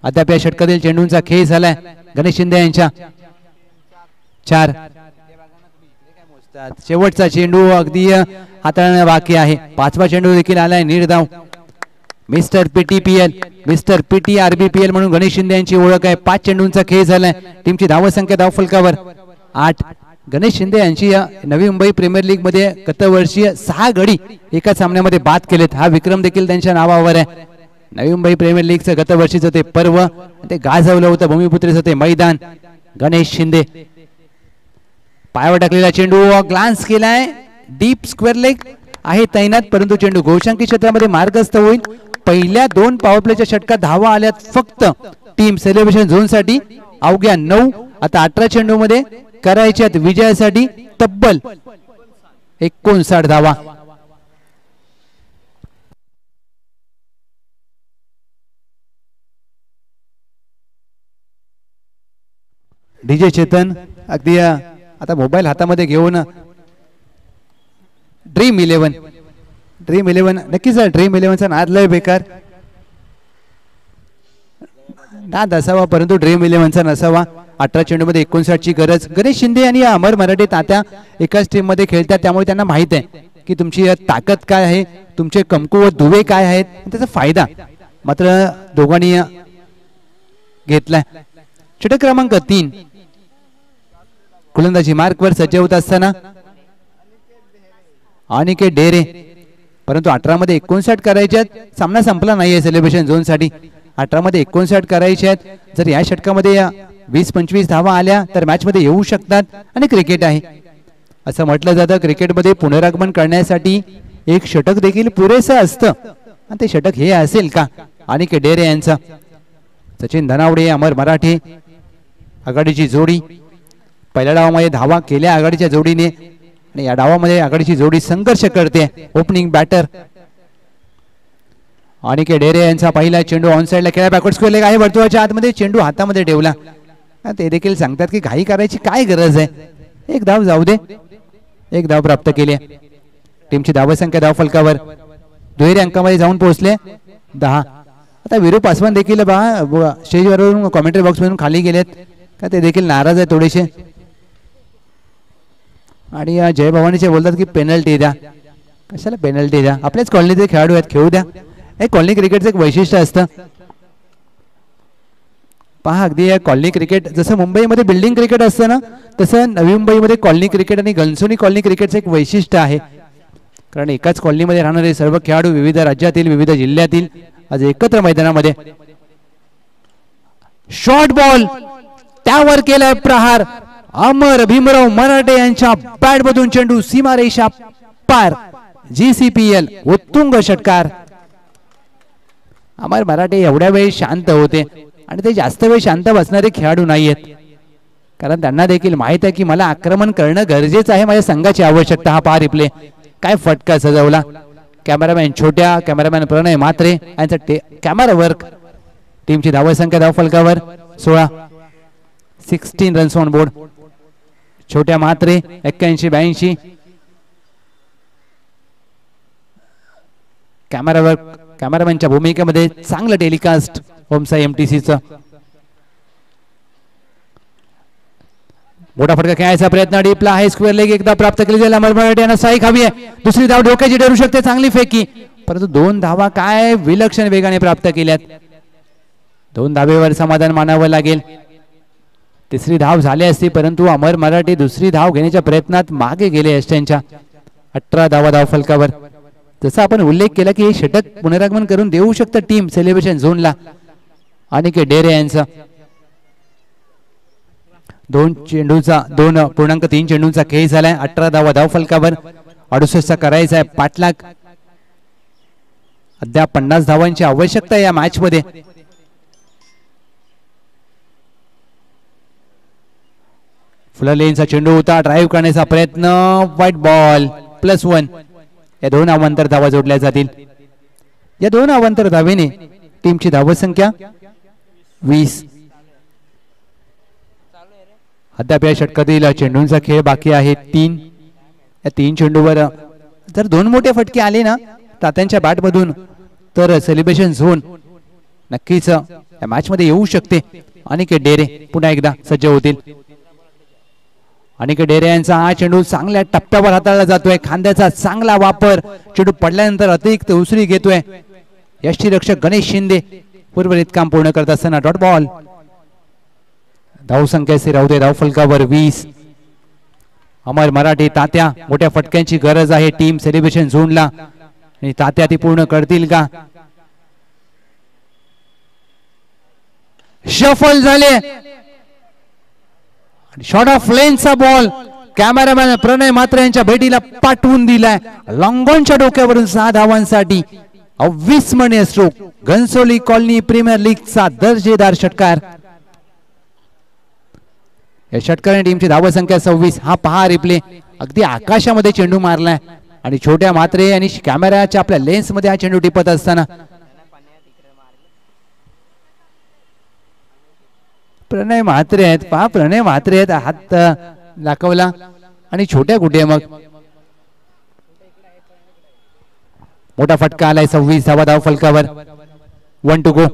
अद्याप या षटकातील चेंडूंचा खेळ झालाय गणेश शिंदे यांच्या. 4 शेवटचा चेंडू अगदी हाताळणं बाकी आहे. 5वा चेंडू देखील आलाय निर्धाव. मिस्टर PTPL मिस्टर PTRBPL म्हणून गणेश शिंदे यांची ओळख आहे. 5 चेंडूंचा खेळ झालाय. टीमची धावसंख्या धावफलकावर 8. गणेश शिंदे यांची या नवी मुंबई प्रीमियर लीग मध्ये गतवर्षीय 6 गडी एका सामन्यामध्ये बाद केलेत. हा विक्रम देखील त्यांच्या नावावर आहे. नवी मुंबई प्रीमियर लीगचं गतवर्षीचं ते पर्व ते गाजवलं होतं. भूमिपुत्रीचं ते मैदान. गणेश शिंदे पायावर टाकलेला चेंडू ग्लान्स केलाय. डीप स्क्वेअर लेग आहे तैनात, परंतु चेंडू गोलशंकी क्षेत्रामध्ये मार्गस्थ होईल. पहिल्या 2 पॉवर प्लेच्या षटकात धावा आल्यात फक्त टीम सेलिब्रेशन झोन साठी अवघ्या 9. आता 18 चेंडू मध्ये करायच्यात विजयासाठी तब्बल 59 धावा. डीजे चेतन अगदी आता मोबाईल हातामध्ये घेऊन ड्रीम 11 नक्कीच ड्रीम 11चा नाद लय बेकार नाद असावा, परंतु ड्रीम 11चा नसावा. 18 चेंडू मध्ये 59 ची गरज. गणेश शिंदे आणि अमर मराठे तात्या एकाच टीम मध्ये खेळतात, त्यामुळे त्यांना माहित आहे की तुमची ताकद काय आहे, तुमचे कमकुवत दुवे काय आहेत, त्याचा फायदा मात्र दोघांनी घेतलाय. षटक क्रमांक 3 गोलंदाजी मार्कवर सज्ज होत असताना अनिकेत डेरे, परंतु 18 मध्ये 59 करायचे आहेत. सामना संपला नाहीये सेलिब्रेशन झोन साठी. 18 मध्ये 59 करायचे आहेत. जर या षटकामध्ये 20-25 धावा आल्या तर मॅच मध्ये येऊ शकतात. आणि क्रिकेट आहे असं म्हटलं जातं, क्रिकेटमध्ये पुनरागमन करण्यासाठी एक षटक देखील पुरेसं असतं, आणि ते षटक हे असेल का? अनिकेत डेरे यांचा. सचिन धनावडे अमर मराठे आघाडीची जोडी. पहिल्या डावामध्ये धावा केल्या आघाडीच्या जोडीने, आणि या डावामध्ये आघाडीची जोडी संघर्ष करते. ओपनिंग बॅटर अनिकेत डेरे यांचा पहिला चेंडू ऑन साइडला खेळा. बॅकवर्ड स्क्वेअर लेग आहे वर्तुळाच्या आतमध्ये. चेंडू हातामध्ये ठेवला. ते देखील सांगतात की घाई करायची काय गरज आहे, एक धाव जाऊ दे. एक धाव प्राप्त केली. टीमची धावसंख्या धावफलकावर दुहेरी अंकामध्ये जाऊन पोहोचले 10. आता विरू पासवान देखील स्टेजवरून कॉमेंट्री बॉक्स मधून खाली गेलेत का ते देखील नाराज आहे थोडेसे, आणि जय भवानीचे बोलतात की पेनल्टी द्या. कशाला पेनल्टी द्या, आपल्याच कॉलनीचे खेळाडू आहेत, खेळू द्या. एक कॉलनी क्रिकेटचं एक वैशिष्ट्य असतं. पहा अगदी कॉलनी क्रिकेट जसं मुंबईमध्ये बिल्डिंग क्रिकेट असतं ना, तसं नवी मुंबईमध्ये कॉलनी क्रिकेट आणि घनसोली कॉलनी क्रिकेटचं एक वैशिष्ट्य आहे. कारण एकाच कॉलनीमध्ये राहणारे सर्व खेळाडू विविध राज्यातील विविध जिल्ह्यातील आज एकत्र मैदानामध्ये. शॉर्ट बॉल त्यावर केलाय प्रहार. अमर भीमराव मराठे यांच्या बॅट मधून चेंडू सीमारेषा पार. GCPL उत्तुंग षटकार. अमर मराठे एवढ्या वेळ शांत होते, आणि ते जास्त वेळ शांत बसणारे खेळाडू नाहीयेत, कारण त्यांना देखील माहित आहे की मला आक्रमण करणं गरजेचं आहे, माझ्या संघाची आवश्यकता. हा पहा रिप्ले, काय फटका सजवला. कॅमेरामॅन छोट्या, कॅमेरामॅन प्रणय म्हात्रे यांचा कॅमेरा वर्क. टीमची धावसंख्या धावफलकावर 16. 16 रन्स ऑन बोर्ड. छोट्या म्हात्रे 81-82. कॅमेरा वर्क कॅमेरामॅनच्या भूमिकेमध्ये चांगलं टेलिकास्ट होमसा MTCचं. मोठा फटका खेळायचा प्रयत्न डीपला आहे. स्क्वेअर लेग एकदा प्राप्त केली जाईल. अमर मराठे यांना साईक हवी आहे. दुसरी धाव डोक्याची ठरू शकते. चांगली फेकी, परंतु 2 धावा काय विलक्षण वेगाने प्राप्त केल्यात. 2 धावेवर समाधान मानावं लागेल. तिसरी धाव झाली असती, परंतु अमर मराठे दुसरी धाव घेण्याच्या प्रयत्नात मागे गेले असत्यांच्या. 18 धावा धावफलकावर. जसं आपण उल्लेख केला की हे षटक पुनरागमन करून देऊ शकतं टीम सेलिब्रेशन झोनला. अनिकेत डेरे यांचा 2.3 चेंडूंचा खेळ झालाय. 18 धावा धावफलकावर. 68 करायचा आहे पाठलाग. अद्याप 50 धावांची आवश्यकता या मॅच मध्ये. फुल लेनचा चेंडू होता. ड्राईव्ह करण्याचा प्रयत्न. White ball. +1. या 2 अवांतर धावा जोडल्या जातील. या 2 अवांतर धावेने टीमची धावसंख्या 20. अद्याप या षटकातील चेंडूंचा खेळ बाकी आहे 3. या 3 चेंडूवर जर 2 मोठे फटके आले ना तात्यांच्या बॅटमधून तर सेलिब्रेशन झोन नक्कीच या मॅच मध्ये येऊ शकते. अनिकेत डेरे पुन्हा एकदा सज्ज होतील. अनिकेत डेरे यांचा हा चेंडू चांगल्या टप्प्यावर हाताळला जातोय. खांद्याचा चांगला वापर. चेंडू पडल्यानंतर अतिरिक्त उसळी घेतोय. यष्टीरक्षक गणेश शिंदे उर्वरित काम पूर्ण करत असताना डॉट बॉल. धावसंख्या स्थिर राहू दे. धावफलकावर 20. अमर मराठे तात्या मोठ्या फटक्यांची गरज आहे टीम सेलिब्रेशन झोनला आणि तात्या ती पूर्ण करतील का. शफल झाले. शॉर्ट ऑफ लेनचा बॉल कॅमेरामॅन प्रणय म्हात्रे यांच्या भेटीला पाठवून दिलाय. लॉंगॉनच्या डोक्यावरून 6 धावांसाठी अविस्मरणीय स्ट्रोक. घनसोली कॉलनी प्रीमियर लीगचा दर्जेदार षटकार. या षटकाराने टीमची धावसंख्या 26. हा पहा रिप्ले. अगदी आकाशामध्ये चेंडू मारलाय आणि छोट्या म्हात्रे आणि कॅमेराच्या आपल्या लेन्स मध्ये हा चेंडू टिपत असताना प्रणय म्हात्रे आहेत. पहा प्रणय म्हात्रे आहेत. हात दाखवला आणि छोट्या कुठे मग मोठा फटका आलाय. 26 धावा धाव फलकावर. 1 टू गो.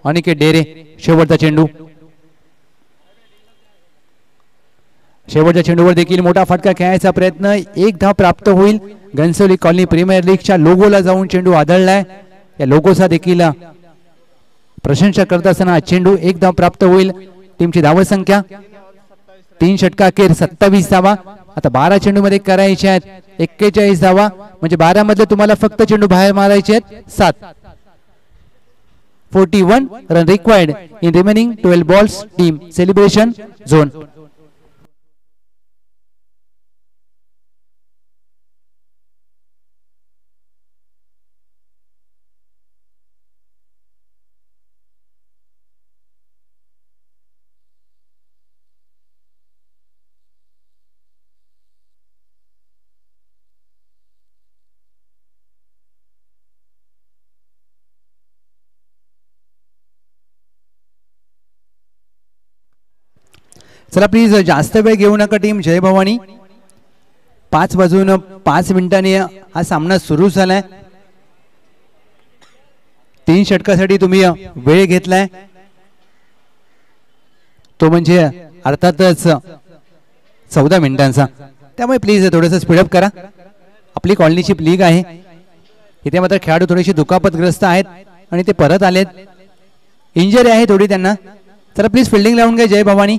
अनिकेत डेरे शेवटचा चेंडू. शेवटच्या चेंडूवर देखील मोठा फटका खेळायचा प्रयत्न. 1 धाव प्राप्त होईल. घनसोली कॉलनी प्रीमियर लीगच्या लोगोला जाऊन चेंडू आदळलाय. या लोगोचा देखील प्रशंसा करत असताना चेंडू 1 धाव प्राप्त होईल. टीमची धावसंख्या 3 षटकाखेर 27 धावा. आता 12 चेंडू मध्ये करायचे आहेत 41 धावा. म्हणजे 12 मध्ये तुम्हाला फक्त चेंडू बाहेर मारायचे आहेत 7. 41 run required in remaining 12 balls. Team celebration zone. चला प्लीज जास्त वेळ घेऊ नका टीम जय भवानी. 5 वाजून 5 मिनिटांनी हा सामना सुरू झालाय. 3 षटकासाठी तुम्ही वेळ घेतलाय तो म्हणजे अर्थातच 14 मिनिटांचा. त्यामुळे प्लीज थोडंसं स्पीडअप करा. आपली कॉलनीची लीग आहे. इथे मात्र खेळाडू थोडेसे दुखापतग्रस्त आहेत आणि ते परत आलेत. इंजरी आहे थोडी त्यांना. तर प्लीज फिल्डिंग लावून घ्या जय भवानी.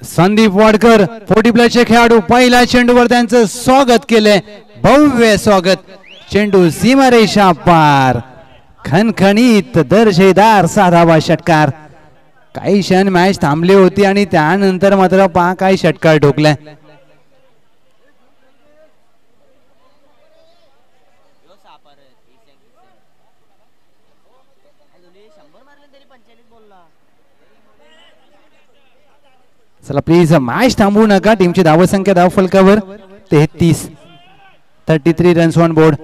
संदीप वाडकर 40+ खेळाडू पहिला चेंडूवर त्यांचं स्वागत केलंय. भव्य स्वागत. चेंडू सीमारेषा पार. खणखणीत दर्जेदार साधावा षटकार. काही क्षण मॅच थांबली होती आणि त्यानंतर मात्र पहा काही षटकार ठोकलाय. चला प्लीज मॅच थांबवू नका. टीमची धावसंख्या धावफलकावर 33 रन्स ऑन बोर्ड.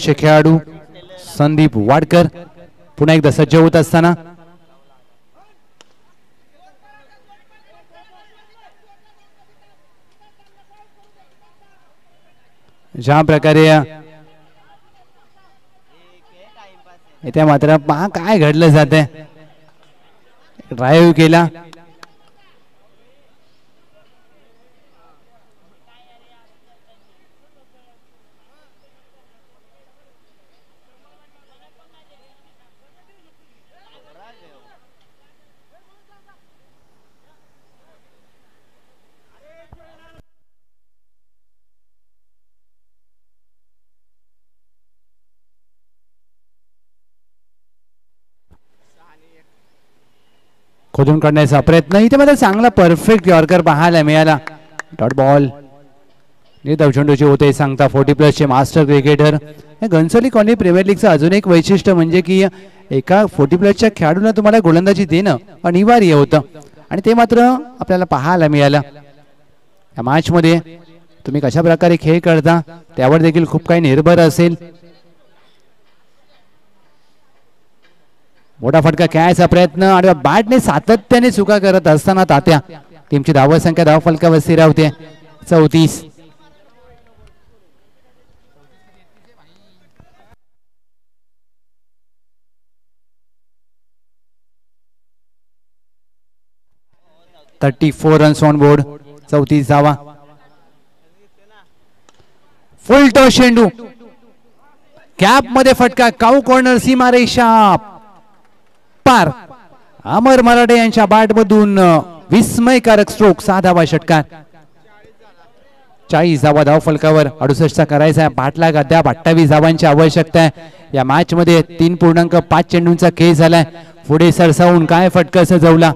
चे खेळाडू संदीप वाडकर पुन्हा एकदा सज्ज होत असताना ज्या प्रकारे इथे मात्र पहा काय घडलं जाते. ड्राईव्ह केला. खोदून काढण्याचा प्रयत्न. इथे मात्र चांगला परफेक्ट यॉर्कर पाहायला मिळाला. Dot ball. निर्धाव चेंडूचे होते सांगता 40+ master cricketer. Ghansoli colony premier लीगचं अजून एक वैशिष्ट्य म्हणजे की एका 40+ खेळाडूंना तुम्हाला गोलंदाजी देणं अनिवार्य होतं आणि ते मात्र आपल्याला पाहायला मिळालं. या मॅच मध्ये तुम्ही कशा प्रकारे खेळ करता त्यावर देखील खूप काही निर्भर असेल. मोठा फटका खेळायचा प्रयत्न आणि बॅटने सातत्याने चुका करत असताना तात्या टीमची धावसंख्या धावफलकावर स्थिरावते 34. Runs on board. 34 धावा. फुल टॉस चेंडू कॅप मध्ये फटका. काऊ कॉर्नर सीमारेषा पार. अमर मराठे यांच्या बॅट मधून विस्मयकारक स्ट्रोक. 6 धावा षटकार. 40 धावा धावफलकावर. 68चा करायचा. पाठलाग अद्याप 28 धावांची आवश्यकता आहे. या मॅच मध्ये 3.5 चेंडूंचा खेळ झालाय. पुढे सरसावून काय फटका सजवला.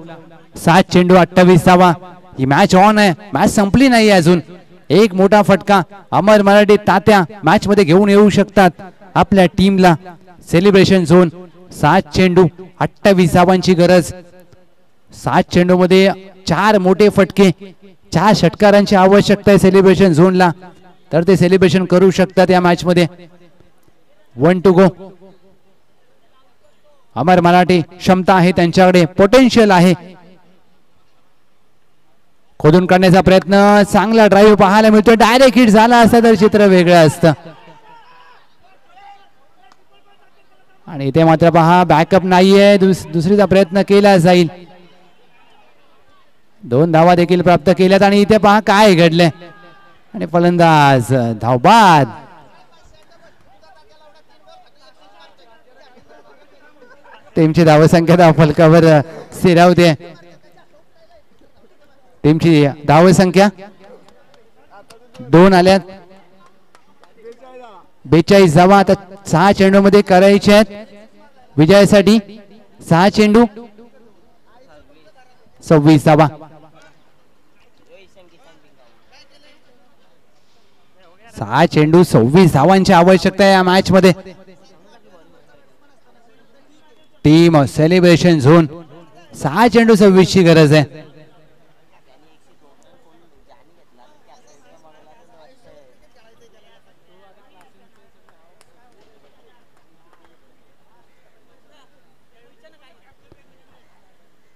7 चेंडू 28 धावा. ही मॅच ऑन आहे. मॅच संपली नाही अजून. एक मोठा फटका अमर मराठे तात्या मॅच मध्ये घेऊन येऊ शकतात आपल्या टीमला. Celebration zone. 7 चेंडू 28 धावांची गरज. 7 चेंडू मध्ये 4 मोठे फटके. 4 षटकारांची आवश्यकता आहे सेलिब्रेशन झोनला. तर ते सेलिब्रेशन करू शकतात या मॅच मध्ये. 1 टू गो. अमर मराठे क्षमता आहे त्यांच्याकडे. पोटेन्शियल आहे. खोदून काढण्याचा प्रयत्न. चांगला ड्राईव्ह पाहायला मिळतो. डायरेक्ट हिट झाला असता तर चित्र वेगळं असतं. आणि इथे मात्र पहा बॅकअप नाहीये. दुसरीचा प्रयत्न केला जाईल. 2 धावा देखील प्राप्त केल्यात आणि इथे पहा काय घडलंय. आणि फलंदाज धावबाद. टीमची धावसंख्या धावफलकावर स्थिरावते. टीमची धावसंख्या 2 आल्यात. 42 धावा आता 6 चेंडू मध्ये करायचे आहेत विजयासाठी. 6 चेंडू 26 धावा. 6 चेंडू 26 धावांची आवश्यकता आहे या मॅच मध्ये. टीम सेलिब्रेशन झोन 6 चेंडू 26 ची गरज आहे.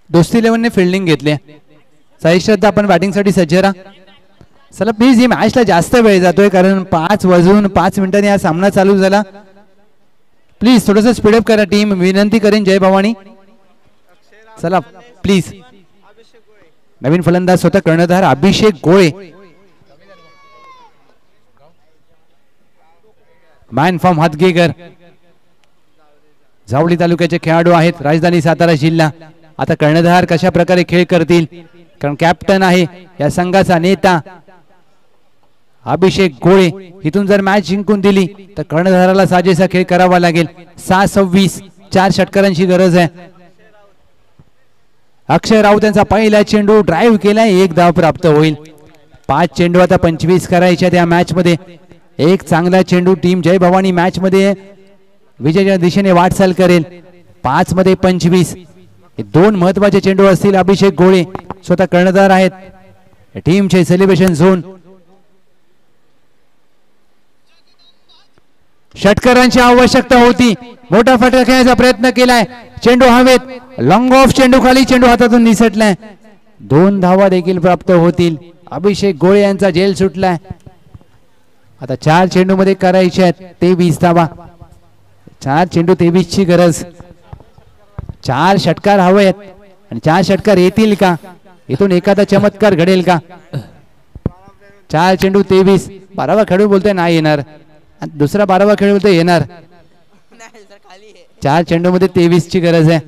दोस्ती 11 ने फिल्डिंग घेतली. साई श्रद्धा आपण बॅटिंग साठी सज्ज राहा. चला प्लीज, ही मॅचला जास्त वेळ जातोय कारण 5 वाजून 5 मिनिटांनी हा सामना चालू झाला. प्लीज थोडस स्पीडअप करा टीम, विनंती करेन जय भवानी. चला प्लीज. नवीन फलंदाज स्वतः कर्णधार अभिषेक गोळे. मॅन फ्रॉम हातगेकर, जावळी तालुक्याचे खेळाडू आहेत, राजधानी सातारा जिल्हा. आता कर्णधार कशा प्रकारे खेळ करतील, कारण कॅप्टन आहे या संघाचा नेता अभिषेक गोळे. इथून जर मॅच जिंकून दिली तर कर्णधाराला साजेसा खेळ करावा लागेल. 6-26 4 षटकारांची गरज आहे. अक्षय राऊत यांचा पहिला चेंडू ड्राईव्ह केलाय, 1 धाव प्राप्त होईल. 5 चेंडू आता 25 करायच्या त्या मॅच मध्ये. एक चांगला चेंडू टीम जय भवानी मॅच मध्ये विजयाच्या दिशेने वाटचाल करेल. 5 मध्ये 25 हे 2 महत्वाचे चेंडू असतील. अभिषेक गोळे स्वतः कर्णधार आहेत टीमचे सेलिब्रेशन झोन. षटकारांची आवश्यकता होती. मोठा फटका खेळण्याचा प्रयत्न केलाय. चेंडू हवेत, लॉंग ऑफ चेंडू खाली, चेंडू हातातून निसटलाय. 2 धावा देखील प्राप्त होतील. अभिषेक गोळे यांचा झेल सुटलाय. आता 4 चेंडू मध्ये करायचे आहेत 23 धावा. 4 चेंडू 23 ची गरज. 4 षटकार हवे आहेत आणि 4 षटकार येतील का, इथून एखादा चमत्कार घडेल का. 4 चेंडू 23. 12वा खेळाडू बोलतोय नाही येणार, दुसरा 12वा खेळाडू बोलतोय येणार. 4 चेंडू मध्ये 23 ची गरज आहे.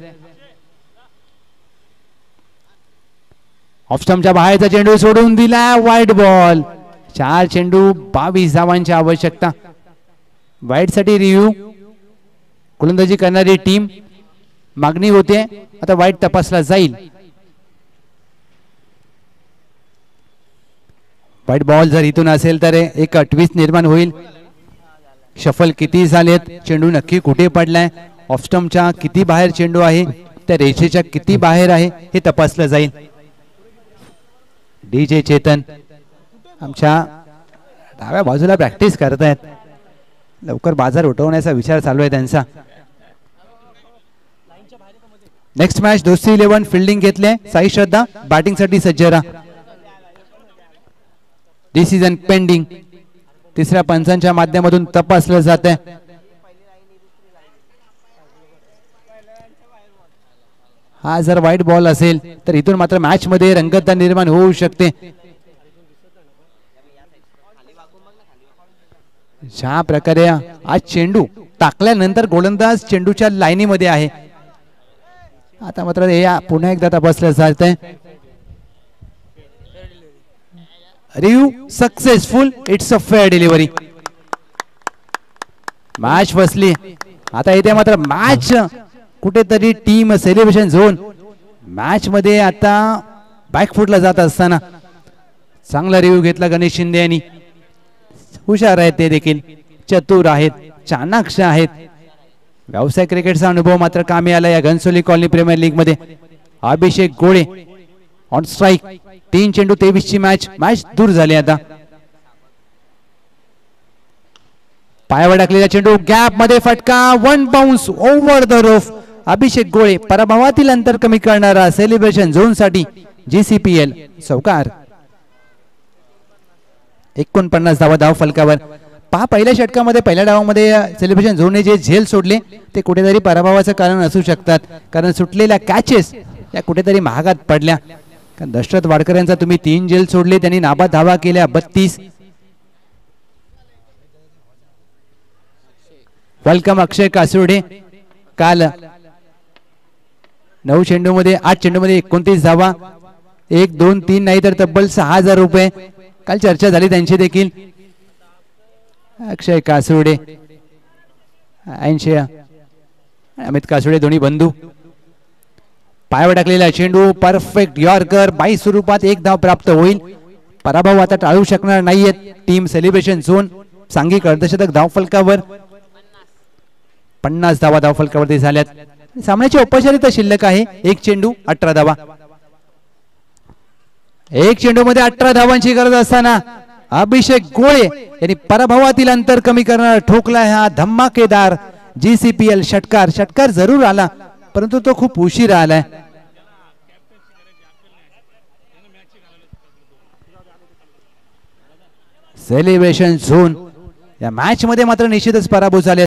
ऑफ स्टंपच्या बाहेरचा चेंडू सोडून दिला, वाईट बॉल. 4 चेंडू 22 धावांची आवश्यकता. वाईट साठी रिव्ह्यू गोलंदाजी करणारी टीम मागणी होते. आता वाईट तपासला जाईल. वाईट बॉल जर इथून असेल तर एक ट्विस्ट निर्माण होईल. शफल किती झालेत, चेंडू नक्की कुठे पडलाय, ऑफ स्टंपच्या किती बाहेर चेंडू आहे, त्या रेषेच्या किती बाहेर आहे हे तपासलं जाईल. डीजे चेतन आमच्या डाव्या बाजूला प्रॅक्टिस करतायत. लवकर बाजार उठवण्याचा विचार चालू आहे त्यांचा. नेक्स्ट मॅच दोस्ती 11 फिल्डिंग घेतले. साई श्रद्धा बॅटिंग साठी सज्ज राहा. Decision pending. तिसऱ्या पंचांच्या माध्यमातून तपासलं जात आहे. हा जर वाईट बॉल असेल तर इथून मात्र मॅच मध्ये रंगतता निर्माण होऊ शकते. ज्या प्रकारे आज चेंडू टाकल्यानंतर गोलंदाज चेंडूच्या लाईनीमध्ये आहे. आता मात्र हे पुन्हा एकदा तपासलं जात आहे. Review successful. It's a fair delivery. Match बसली. आता इथे मात्र मॅच कुठेतरी टीम सेलिब्रेशन झोन मॅच मध्ये आता बॅकफुटला जात असताना चांगला रिव्ह्यू घेतला गणेश शिंदे यांनी. हुशार आहेत ते देखील, चतुर आहेत, चाणाक्ष आहेत. व्यावसायिक क्रिकेटचा अनुभव मात्र कामी आला या घनसोली कॉलनी प्रीमियर लीग मध्ये. अभिषेक गोळे ऑन स्ट्राईक. 3 चेंडू 23 ची मॅच दूर झाली. आता पायावर टाकलेला चेंडू गॅप मध्ये फटका, 1 बाउन्स ओव्हर द रोफ. अभिषेक गोळे पराभवातील अंतर कमी करणारा सेलिब्रेशन झोन साठी जीसीपीएल चौकार. 49 धाव फलकावर. पहा पहिल्या षटकामध्ये पहिल्या डावामध्ये सेलिब्रेशन झोनने जे झेल सोडले ते कुठेतरी पराभवाचं कारण असू शकतात, कारण सुटलेल्या कॅचेस या कुठेतरी महागात पडल्या. कारण दशरथ वाडकर यांचा तुम्ही 3 झेल सोडले, त्यांनी नाबाद धावा केल्या 32. वेलकम अक्षय कासुर्डे. काल 9 चेंडू मध्ये 8 चेंडू मध्ये 29 धावा, 1 2 3 नाही तर तब्बल 6000 रुपये. काल चर्चा झाली त्यांची देखील. अक्षय कासुर्डे 80, अमित कासुर्डे दोन्ही बंधू. पायावर टाकलेला चेंडू परफेक्ट यॉर्कर. 22 स्वरूपात 1 धाव प्राप्त होईल. पराभव आता टाळू शकणार नाहीयेत टीम सेलिब्रेशन झोन. सांघिक अर्धशतक धावफलकावर 50 धावा धावफलकावरती झाल्यात. सामन्याची औपचारिकता शिल्लक आहे. एक चेंडू 18 धावा. एक चेंडू मध्ये 18 धावांची गरज असताना अभिषेक गोळे यांनी पराभवातील अंतर कमी करणारा ठोकला हा धमाकेदार GCPL षटकार. षटकार जरूर आला परंतु तो खूप उशीरा आलाय. सेलिब्रेशन झोन या मॅच मध्ये मात्र निश्चितच पराभूत झाले.